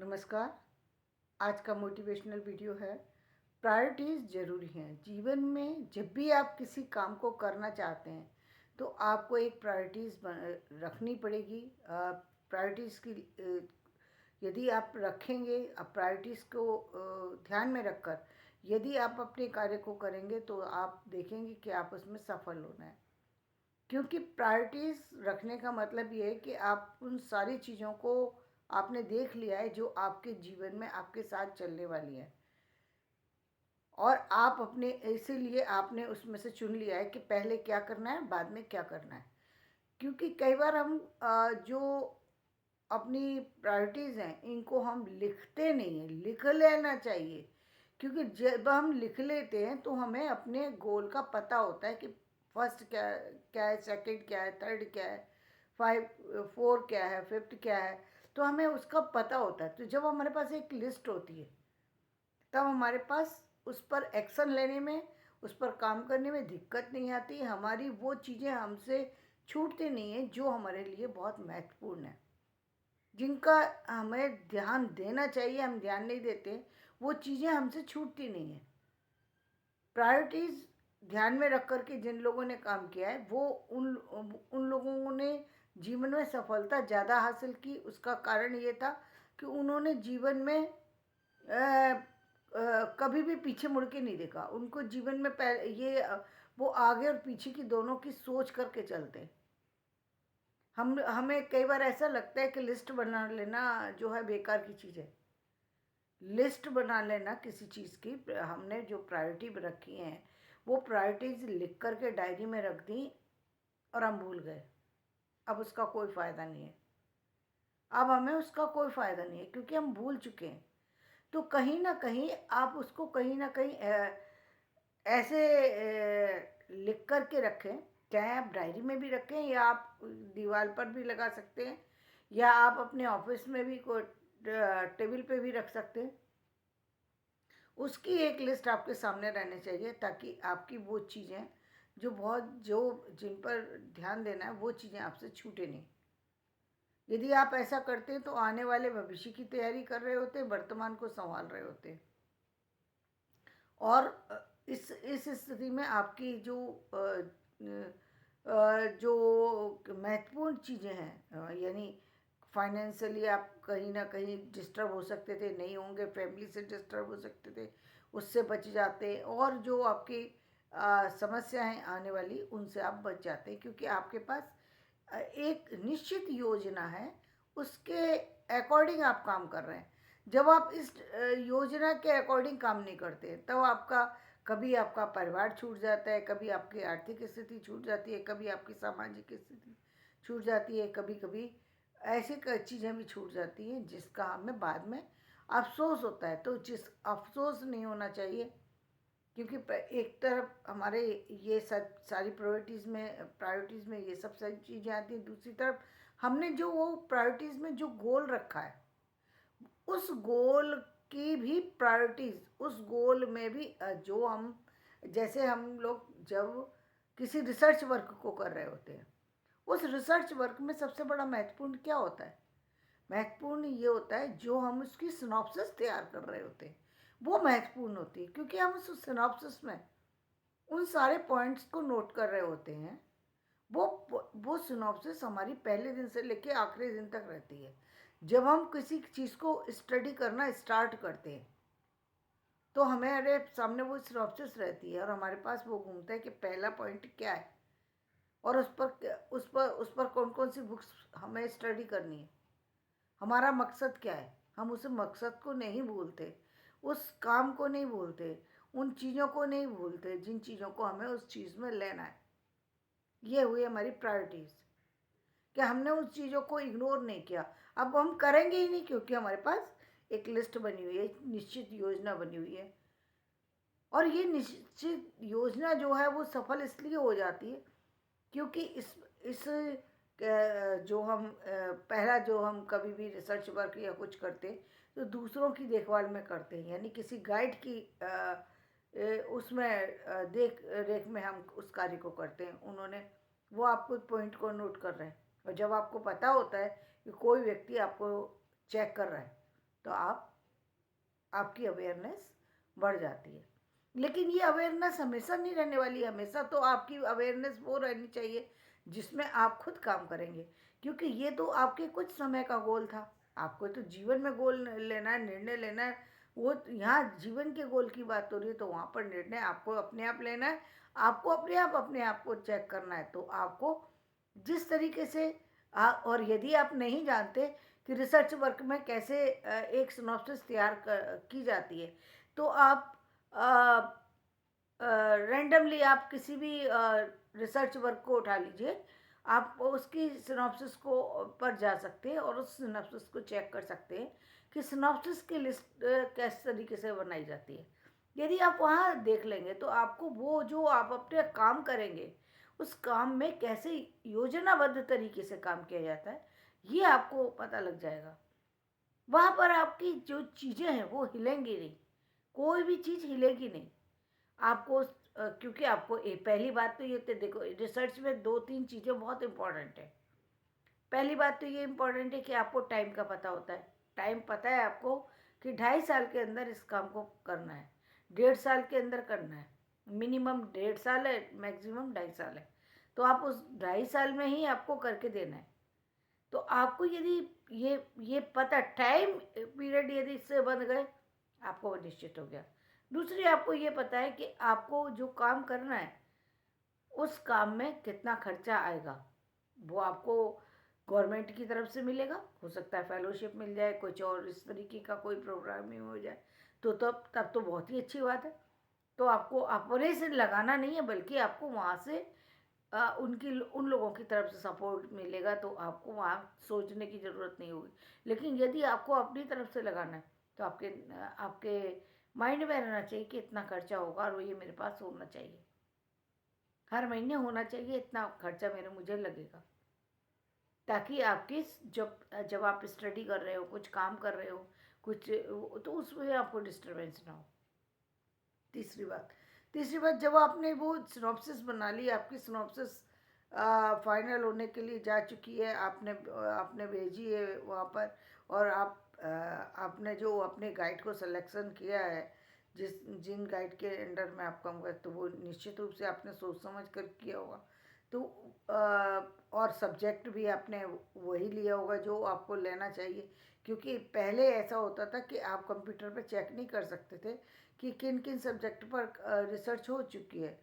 नमस्कार। आज का मोटिवेशनल वीडियो है, प्रायोरिटीज़ ज़रूरी हैं जीवन में। जब भी आप किसी काम को करना चाहते हैं तो आपको एक प्रायोरिटीज़ रखनी पड़ेगी। प्रायोरिटीज़ की यदि आप रखेंगे, आप प्रायोरिटीज़ को ध्यान में रखकर यदि आप अपने कार्य को करेंगे तो आप देखेंगे कि आप उसमें सफल होना है। क्योंकि प्रायोरिटीज़ रखने का मतलब ये है कि आप उन सारी चीज़ों को आपने देख लिया है जो आपके जीवन में आपके साथ चलने वाली है, और आप अपने इसीलिए आपने उसमें से चुन लिया है कि पहले क्या करना है, बाद में क्या करना है। क्योंकि कई बार हम जो अपनी प्रायोरिटीज़ हैं इनको हम लिखते नहीं हैं, लिख लेना चाहिए। क्योंकि जब हम लिख लेते हैं तो हमें अपने गोल का पता होता है कि फर्स्ट क्या क्या है, सेकंड क्या है, थर्ड क्या है, फोर क्या है, फिफ्थ क्या है। तो हमें उसका पता होता है। तो जब हमारे पास एक लिस्ट होती है तब हमारे पास उस पर एक्शन लेने में, उस पर काम करने में दिक्कत नहीं आती। हमारी वो चीज़ें हमसे छूटती नहीं हैं जो हमारे लिए बहुत महत्वपूर्ण है, जिनका हमें ध्यान देना चाहिए, हम ध्यान नहीं देते। वो चीज़ें हमसे छूटती नहीं हैं। प्रायोरिटीज़ ध्यान में रख कर के जिन लोगों ने काम किया है वो उन लोगों ने जीवन में सफलता ज़्यादा हासिल की। उसका कारण ये था कि उन्होंने जीवन में कभी भी पीछे मुड़ के नहीं देखा। उनको जीवन में वो आगे और पीछे की दोनों की सोच करके चलते। हमें कई बार ऐसा लगता है कि लिस्ट बना लेना जो है बेकार की चीज़ है। लिस्ट बना लेना किसी चीज़ की, हमने जो प्रायोरिटी रखी हैं वो प्रायोरिटीज़ लिख कर के डायरी में रख दी और हम भूल गए। अब उसका कोई फ़ायदा नहीं है। अब हमें उसका कोई फ़ायदा नहीं है क्योंकि हम भूल चुके हैं। तो कहीं ना कहीं आप उसको कहीं ना कहीं ऐसे लिख कर के रखें। चाहे आप डायरी में भी रखें या आप दीवार पर भी लगा सकते हैं, या आप अपने ऑफिस में भी कोई टेबल पे भी रख सकते हैं। उसकी एक लिस्ट आपके सामने रहनी चाहिए ताकि आपकी वो चीज़ें जो जिन पर ध्यान देना है वो चीज़ें आपसे छूटे नहीं। यदि आप ऐसा करते हैं तो आने वाले भविष्य की तैयारी कर रहे होते हैं, वर्तमान को संभाल रहे होते हैं। और इस स्थिति में आपकी जो महत्वपूर्ण चीज़ें हैं, यानी फाइनेंशियली आप कहीं ना कहीं डिस्टर्ब हो सकते थे, नहीं होंगे, फैमिली से डिस्टर्ब हो सकते थे, उससे बच जाते। और जो आपकी समस्याएं आने वाली उनसे आप बच जाते क्योंकि आपके पास एक निश्चित योजना है, उसके अकॉर्डिंग आप काम कर रहे हैं। जब आप इस योजना के अकॉर्डिंग काम नहीं करते तब कभी आपका परिवार छूट जाता है, कभी आपकी आर्थिक स्थिति छूट जाती है, कभी आपकी सामाजिक स्थिति छूट जाती है, कभी कभी ऐसी चीज़ें भी छूट जाती हैं जिसका हमें बाद में अफसोस होता है। तो जिस अफसोस नहीं होना चाहिए, क्योंकि एक तरफ हमारे ये सब सारी प्रायोरिटीज़ में ये सब सारी चीज़ें आती हैं, दूसरी तरफ हमने जो वो प्रायोरिटीज़ में जो गोल रखा है उस गोल की भी प्रायोरिटीज़, उस गोल में भी जो हम, जैसे हम लोग जब किसी रिसर्च वर्क को कर रहे होते हैं, उस रिसर्च वर्क में सबसे बड़ा महत्वपूर्ण क्या होता है? महत्वपूर्ण ये होता है जो हम उसकी सिनॉप्सिस तैयार कर रहे होते हैं, वो महत्वपूर्ण होती है। क्योंकि हम उस सिनॉप्सिस में उन सारे पॉइंट्स को नोट कर रहे होते हैं। वो सिनॉप्सिस हमारी पहले दिन से लेके आखिरी दिन तक रहती है। जब हम किसी चीज़ को स्टडी करना स्टार्ट करते हैं तो हमारे सामने वो सिनॉप्सिस रहती है और हमारे पास वो घूमता है कि पहला पॉइंट क्या है और उस पर कौन कौन सी बुक्स हमें स्टडी करनी है, हमारा मकसद क्या है। हम उस मकसद को नहीं भूलते, उस काम को नहीं भूलते, उन चीज़ों को नहीं भूलते जिन चीज़ों को हमें उस चीज़ में लेना है। ये हुई हमारी प्रायोरिटीज़ कि हमने उस चीज़ों को इग्नोर नहीं किया। अब हम करेंगे ही नहीं क्योंकि हमारे पास एक लिस्ट बनी हुई है, एक निश्चित योजना बनी हुई है। और ये निश्चित योजना जो है वो सफल इसलिए हो जाती है क्योंकि इस जो हम पहला जो हम कभी भी रिसर्च वर्क या कुछ करते हैं तो दूसरों की देखभाल में करते हैं, यानी किसी गाइड की उसमें देख रेख में हम उस कार्य को करते हैं। वो आपको पॉइंट को नोट कर रहे हैं, और जब आपको पता होता है कि कोई व्यक्ति आपको चेक कर रहा है तो आपकी अवेयरनेस बढ़ जाती है। लेकिन ये अवेयरनेस हमेशा नहीं रहने वाली। हमेशा तो आपकी अवेयरनेस वो रहनी चाहिए जिसमें आप खुद काम करेंगे, क्योंकि ये तो आपके कुछ समय का गोल था। आपको तो जीवन में गोल लेना है, निर्णय लेना है। वो यहाँ जीवन के गोल की बात हो रही है, तो वहाँ पर निर्णय आपको अपने आप लेना है। आपको अपने आप को चेक करना है। तो आपको जिस तरीके से और यदि आप नहीं जानते कि रिसर्च वर्क में कैसे एक सिनॉप्सिस तैयार की जाती है, तो आप रैंडमली आप किसी भी रिसर्च वर्क को उठा लीजिए। आप उसकी सिनॉप्सिस को पर जा सकते हैं और उस सिनॉप्सिस को चेक कर सकते हैं कि सिनॉप्सिस की लिस्ट किस तरीके से बनाई जाती है। यदि आप वहाँ देख लेंगे तो आपको वो जो आप अपने काम करेंगे उस काम में कैसे योजनाबद्ध तरीके से काम किया जाता है, ये आपको पता लग जाएगा। वहाँ पर आपकी जो चीज़ें हैं वो हिलेंगी नहीं, कोई भी चीज़ हिलेगी नहीं। आपको क्योंकि आपको पहली बात तो ये देखो, रिसर्च में 2-3 चीज़ें बहुत इम्पोर्टेंट है। पहली बात तो ये इम्पोर्टेंट है कि आपको टाइम का पता होता है। टाइम पता है आपको कि 2.5 साल के अंदर इस काम को करना है, 1.5 साल के अंदर करना है। मिनिमम 1.5 साल है, मैक्सिमम 2.5 साल है। तो आप उस 2.5 साल में ही आपको करके देना है। तो आपको यदि ये पता, टाइम पीरियड यदि इससे बन गए, आपको वो निश्चित हो गया। दूसरी, आपको ये पता है कि आपको जो काम करना है उस काम में कितना खर्चा आएगा। वो आपको गवर्नमेंट की तरफ से मिलेगा, हो सकता है फेलोशिप मिल जाए, कुछ और इस तरीके का कोई प्रोग्राम ही हो जाए, तो तब तो बहुत ही अच्छी बात है। तो आपको अपने से लगाना नहीं है, बल्कि आपको वहाँ से उन लोगों की तरफ से सपोर्ट मिलेगा, तो आपको वहाँ सोचने की ज़रूरत नहीं होगी। लेकिन यदि आपको अपनी तरफ से लगाना है तो आपके माइंड में रहना चाहिए कि इतना खर्चा होगा और वो ये मेरे पास होना चाहिए, हर महीने होना चाहिए, इतना खर्चा मुझे लगेगा। ताकि आपकी जब जब आप स्टडी कर रहे हो, कुछ काम कर रहे हो, कुछ, तो उसमें आपको डिस्टरबेंस ना हो। तीसरी बात, जब आपने वो सिनॉप्सिस बना ली, आपकी सिनॉप्सिस फाइनल होने के लिए जा चुकी है, आपने भेजी है वहाँ पर, और आपने जो अपने गाइड को सिलेक्शन किया है, जिन गाइड के अंडर में आप काम करते, तो वो निश्चित रूप से आपने सोच समझ कर किया होगा। तो और सब्जेक्ट भी आपने वही लिया होगा जो आपको लेना चाहिए, क्योंकि पहले ऐसा होता था कि आप कंप्यूटर पे चेक नहीं कर सकते थे कि किन किन सब्जेक्ट पर रिसर्च हो चुकी है।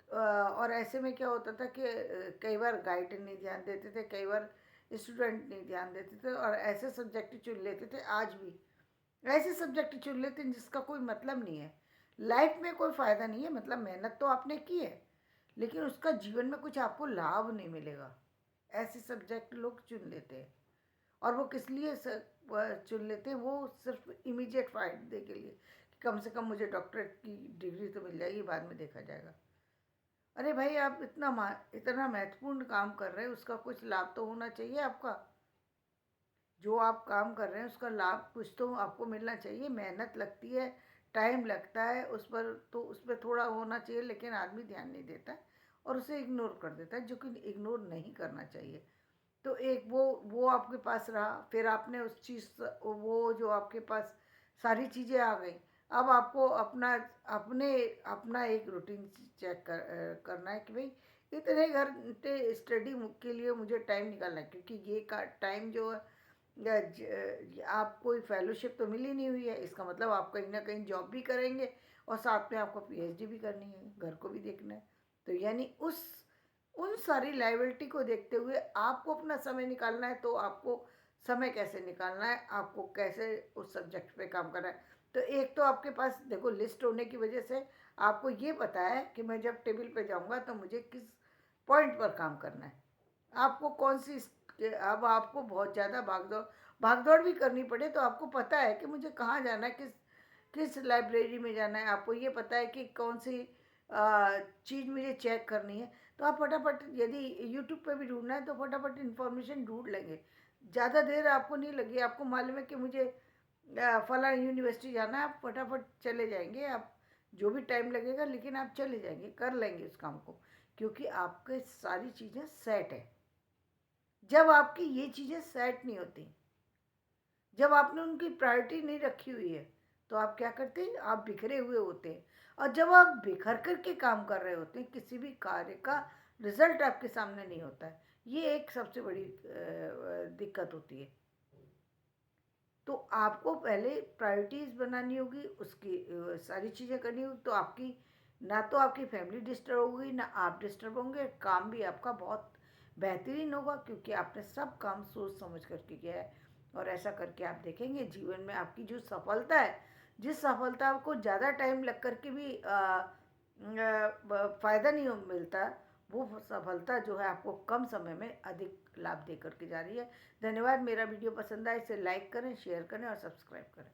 और ऐसे में क्या होता था कि कई बार गाइड नहीं ध्यान देते थे, कई बार स्टूडेंट नहीं ध्यान देते थे, और ऐसे सब्जेक्ट चुन लेते थे। आज भी ऐसे सब्जेक्ट चुन लेते हैं जिसका कोई मतलब नहीं है, लाइफ में कोई फ़ायदा नहीं है। मतलब मेहनत तो आपने की है, लेकिन उसका जीवन में कुछ आपको लाभ नहीं मिलेगा। ऐसे सब्जेक्ट लोग चुन लेते हैं, और वो किस लिए चुन लेते हैं, वो सिर्फ इमीडिएट फ़ायदे के लिए, कि कम से कम मुझे डॉक्टरेट की डिग्री तो मिल जाएगी, बाद में देखा जाएगा। अरे भाई, आप इतना महत्वपूर्ण काम कर रहे हैं, उसका कुछ लाभ तो होना चाहिए आपका। जो आप काम कर रहे हैं उसका लाभ कुछ तो आपको मिलना चाहिए। मेहनत लगती है, टाइम लगता है उस पर, तो उस पर थोड़ा होना चाहिए, लेकिन आदमी ध्यान नहीं देता है और उसे इग्नोर कर देता है, जो कि इग्नोर नहीं करना चाहिए। तो एक वो आपके पास रहा, फिर आपने उस चीज़, वो जो आपके पास सारी चीज़ें आ गई, अब आपको अपना एक रूटीन चेक करना है कि भाई इतने घंटे स्टडी के लिए मुझे टाइम निकालना है, क्योंकि ये का टाइम जो है, आप कोई फेलोशिप तो मिली नहीं हुई है, इसका मतलब आप कहीं ना कहीं जॉब भी करेंगे और साथ में आपको पीएचडी भी करनी है, घर को भी देखना है। तो यानी उन सारी लाइबिलिटी को देखते हुए आपको अपना समय निकालना है। तो आपको समय कैसे निकालना है, आपको कैसे उस सब्जेक्ट पे काम करना है। तो एक तो आपके पास देखो लिस्ट होने की वजह से आपको ये पता है कि मैं जब टेबल पे जाऊंगा तो मुझे किस पॉइंट पर काम करना है। आपको कौन सी, अब आपको बहुत ज़्यादा भागदौड़ भी करनी पड़े तो आपको पता है कि मुझे कहाँ जाना है, किस किस लाइब्रेरी में जाना है, आपको ये पता है कि कौन सी चीज़ मुझे चेक करनी है। तो आप फटाफट, यदि यूट्यूब पे भी ढूंढना है तो फटाफट इन्फॉर्मेशन ढूंढ लेंगे, ज़्यादा देर आपको नहीं लगी। आपको मालूम है कि मुझे फला यूनिवर्सिटी जाना है, आप फटाफट चले जाएंगे, आप जो भी टाइम लगेगा लेकिन आप चले जाएंगे, कर लेंगे उस काम को, क्योंकि आपके सारी चीज़ें सेट है। जब आपकी ये चीज़ें सेट नहीं होती, जब आपने उनकी प्रायोरिटी नहीं रखी हुई है तो आप क्या करते हैं, आप बिखरे हुए होते हैं। और जब आप बिखर कर के काम कर रहे होते हैं, किसी भी कार्य का रिजल्ट आपके सामने नहीं होता है। ये एक सबसे बड़ी दिक्कत होती है। तो आपको पहले प्रायोरिटीज़ बनानी होगी, उसकी सारी चीज़ें करनी होगी, तो आपकी ना तो आपकी फैमिली डिस्टर्ब होगी, ना आप डिस्टर्ब होंगे, काम भी आपका बहुत बेहतरीन होगा, क्योंकि आपने सब काम सोच समझ करके किया है। और ऐसा करके आप देखेंगे जीवन में आपकी जो सफलता है, जिस सफलता को ज़्यादा टाइम लग करके भी फ़ायदा नहीं मिलता, वो सफलता जो है आपको कम समय में अधिक लाभ दे करके जा रही है। धन्यवाद। मेरा वीडियो पसंद आए इसे लाइक करें, शेयर करें और सब्सक्राइब करें।